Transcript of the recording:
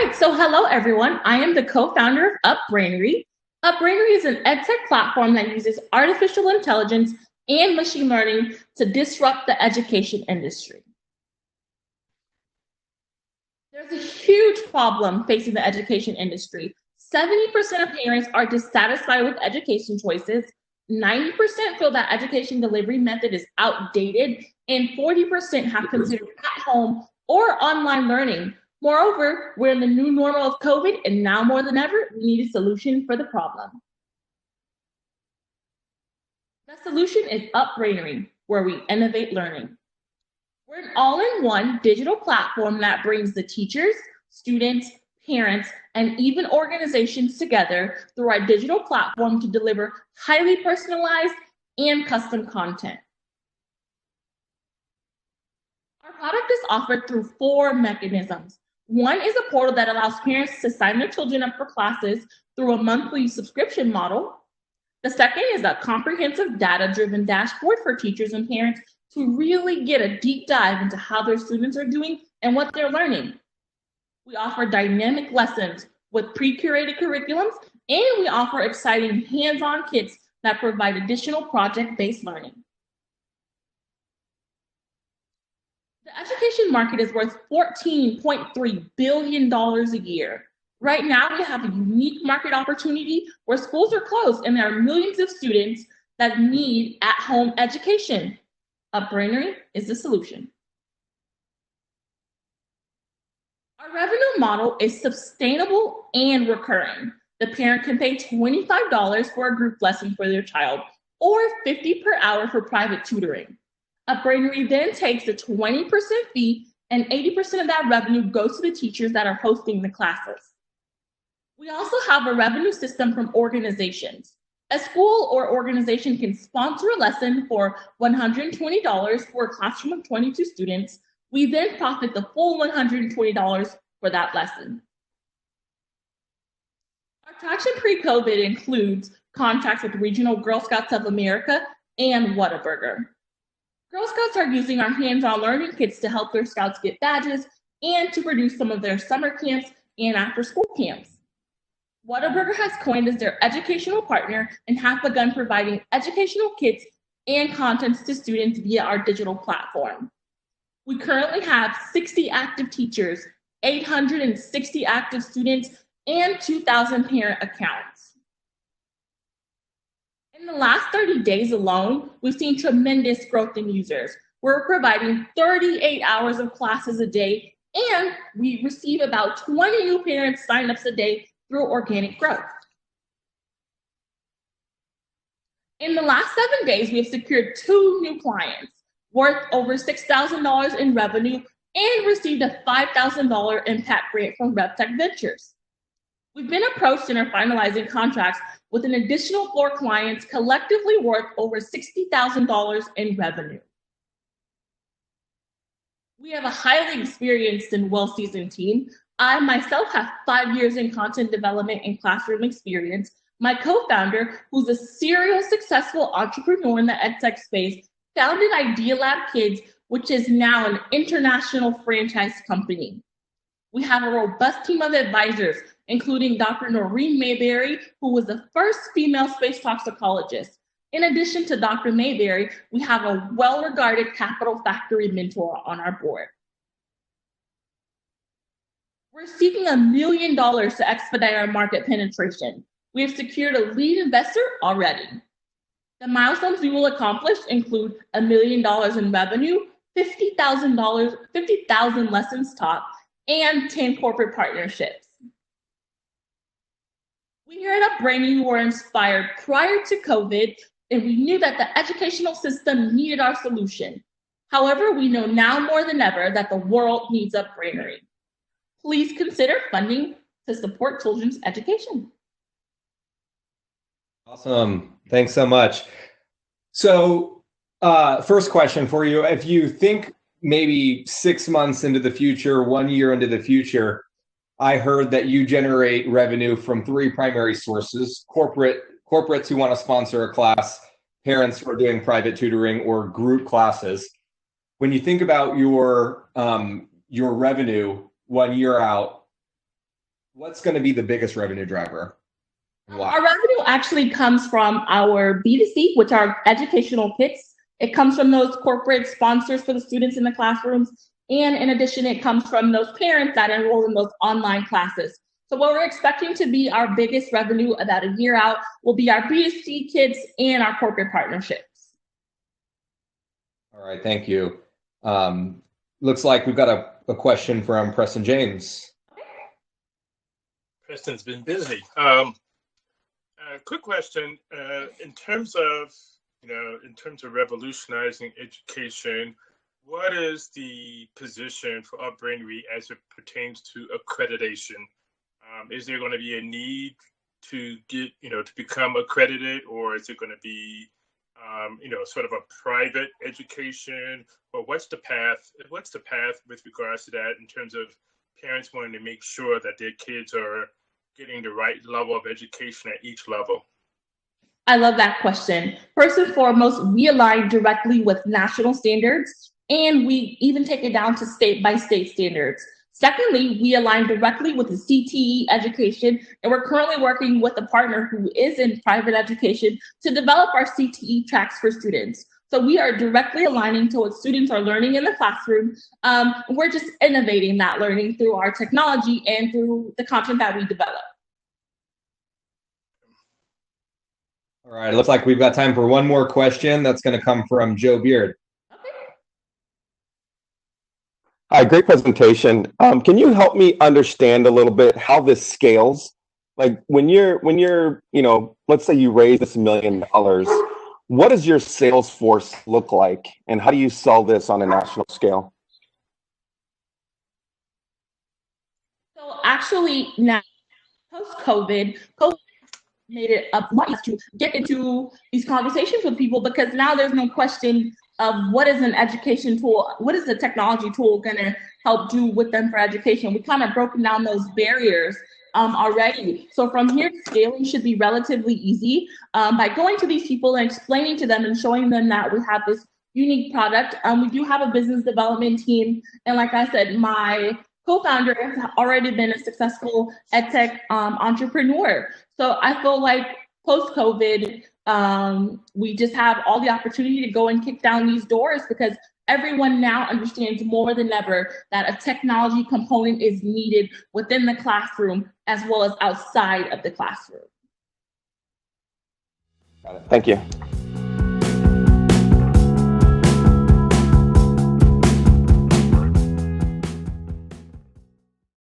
right, so hello everyone. I am the co-founder of UpBrainery. UpBrainery is an edtech platform that uses artificial intelligence and machine learning to disrupt the education industry. There's a huge problem facing the education industry. 70% of parents are dissatisfied with education choices, 90% feel that education delivery method is outdated, and 40% have considered at-home or online learning. Moreover, we're in the new normal of COVID, and now more than ever, we need a solution for the problem. The solution is UpBrainery, where we innovate learning. We're an all-in-one digital platform that brings the teachers, students, parents, and even organizations together through our digital platform to deliver highly personalized and custom content. Our product is offered through 4 mechanisms. One is a portal that allows parents to sign their children up for classes through a monthly subscription model. The second is a comprehensive data-driven dashboard for teachers and parents to really get a deep dive into how their students are doing and what they're learning. We offer dynamic lessons with pre-curated curriculums, and we offer exciting hands-on kits that provide additional project-based learning. The education market is worth $14.3 billion a year. Right now, we have a unique market opportunity where schools are closed and there are millions of students that need at-home education. UpBrainery is the solution. Our revenue model is sustainable and recurring. The parent can pay $25 for a group lesson for their child or $50 per hour for private tutoring. UpBrainery then takes a 20% fee, and 80% of that revenue goes to the teachers that are hosting the classes. We also have a revenue system from organizations. A school or organization can sponsor a lesson for $120 for a classroom of 22 students. We then profit the full $120 for that lesson. Our traction pre-COVID includes contracts with Regional Girl Scouts of America and Whataburger. Girl Scouts are using our hands-on learning kits to help their scouts get badges and to produce some of their summer camps and after-school camps. Whataburger has coined as their educational partner and have begun providing educational kits and contents to students via our digital platform. We currently have 60 active teachers, 860 active students, and 2,000 parent accounts. In the last 30 days alone, we've seen tremendous growth in users. We're providing 38 hours of classes a day, and we receive about 20 new parent signups a day through organic growth. In the last 7 days, we have secured 2 new clients worth over $6,000 in revenue and received a $5,000 impact grant from RevTech Ventures. We've been approached and are finalizing contracts with an additional 4 clients, collectively worth over $60,000 in revenue. We have a highly experienced and well-seasoned team. I myself have 5 years in content development and classroom experience. My co-founder, who's a serial successful entrepreneur in the edtech space, founded Idea Lab Kids, which is now an international franchise company. We have a robust team of advisors, including Dr. Noreen Mayberry, who was the first female space toxicologist. In addition to Dr. Mayberry, we have a well-regarded Capital Factory mentor on our board. We're seeking $1 million to expedite our market penetration. We have secured a lead investor already. The milestones we will accomplish include $1 million in revenue, 50,000 lessons taught, and 10 corporate partnerships. We here at UpBrainery were inspired prior to COVID, and we knew that the educational system needed our solution. However, we know now more than ever that the world needs UpBrainery. Please consider funding to support children's education. Awesome. Thanks so much. So first question for you. If you think maybe 6 months into the future, 1 year into the future, I heard that you generate revenue from 3 primary sources: corporates who want to sponsor a class, parents who are doing private tutoring, or group classes. When you think about your revenue 1 year out, What's going to be the biggest revenue driver? Why? Our revenue actually comes from our B2C, which are educational kits. It comes from those corporate sponsors for the students in the classrooms. And in addition, it comes from those parents that enroll in those online classes. So what we're expecting to be our biggest revenue about a year out will be our B2C kits and our corporate partnerships. All right, thank you. Looks like we've got a question from Preston James. Preston's been busy. Quick question, in terms of revolutionizing education, what is the position for UpBrainery as it pertains to accreditation? Is there going to be a need to get, to become accredited, or is it going to be, sort of a private education, or what's the path with regards to that in terms of parents wanting to make sure that their kids are getting the right level of education at each level? I love that question. First and foremost, we align directly with national standards, and we even take it down to state-by-state standards. Secondly, we align directly with the CTE education, and we're currently working with a partner who is in private education to develop our CTE tracks for students. So we are directly aligning to what students are learning in the classroom. We're just innovating that learning through our technology and through the content that we develop. All right, it looks like we've got time for one more question. That's going to come from Joe Beard. Hi, great presentation. Can you help me understand a little bit how this scales? Like when you're, let's say you raise this $1 million, what does your sales force look like, and how do you sell this on a national scale? So actually now, post-COVID, made it a lot easier to get into these conversations with people, because now there's no question of what is an education tool, what is the technology tool going to help do with them for education. We kind of broken down those barriers already. So from here, scaling should be relatively easy by going to these people and explaining to them and showing them that we have this unique product. We do have a business development team. And like I said, my co-founder has already been a successful edtech entrepreneur. So I feel like post-COVID, we just have all the opportunity to go and kick down these doors, because everyone now understands more than ever that a technology component is needed within the classroom as well as outside of the classroom. Got it. Thank you.